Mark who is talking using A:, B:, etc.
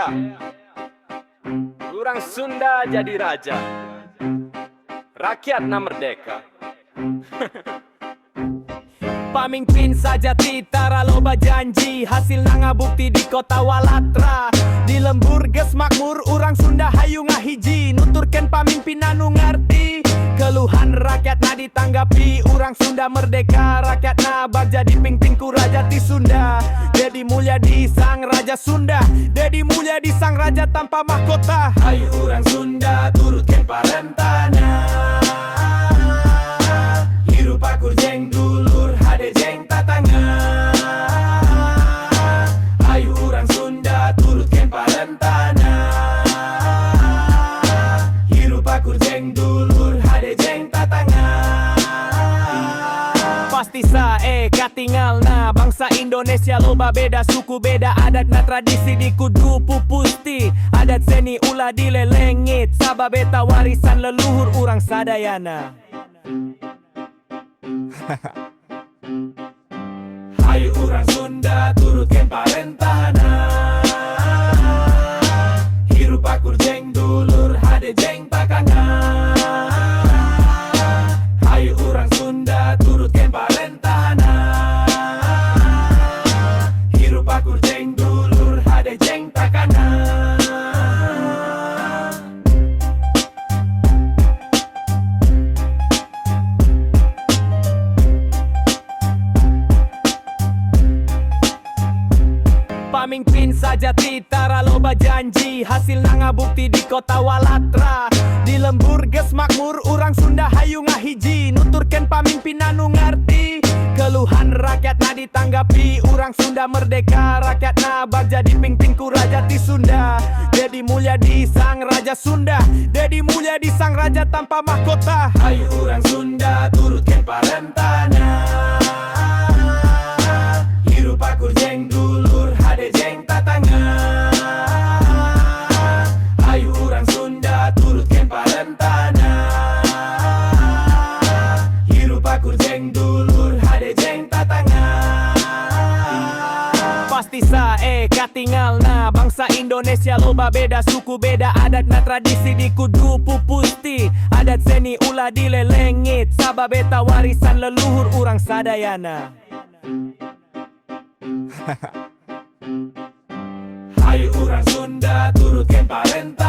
A: Yeah. Orang Sunda jadi raja, rakyatna merdeka.
B: Pamimpin sajati tara loba janji, hasil ngabukti di kota Walatra. Di lembur ges makmur urang Sunda hayu ngahiji, nuturkan pamimpin anu ngarti keluhan rakyatna ditanggapi. Urang Sunda merdeka, rakyatna bak jadi pingpin ku rajati Sunda. Dedi Mulyadi sang raja Sunda, Dedi Mulyadi sang raja tanpa mahkota. Hayu urang Sunda turutkan parentana, hirup akur jeng dulur hade jeng tatanga. Hayu urang Sunda turutkan parentana, hirup akur jeng dulur hade jeng tatanga. Pasti sae katinggalna bangsa Indonesia loba beda suku beda adat na tradisi di kudu pupusti. Adat seni ulah dilelengit, sabab beta warisan leluhur urang sadayana. Hayu urang Sunda turutkan parentana, hirup akur jeng dulur hade jeng takanga. Hayu urang Sunda turutkan parentana, hirup akur jeng dulur hade jeng takanga. Pamimpin sajati tara loba janji, hasil ngabukti di kota Walatra. Di lembur ges makmur urang Sunda hayu ngahiji, nuturkan pamimpin anu ngarti keluhan rakyatna ditanggapi. Urang Sunda merdeka, rakyatna bak jadi pingpin ku rajati Sunda. Dedi Mulyadi sang raja Sunda, Dedi Mulyadi sang raja tanpa mahkota. Hayu urang Sunda turutkan parentana, hirup akur jeng dulur hade jeng tatanga. Hayu urang Sunda turutkan parentana, hirup akur jeng dulur hade jeng tatanga. Pasti sae katinggalna bangsa Indonesia loba beda suku beda adat na tradisi di kudu pupusti. Adat seni ulah dilelengit, sabab beta warisan leluhur urang sadayana. Hayu urang Sunda turutkan parentana,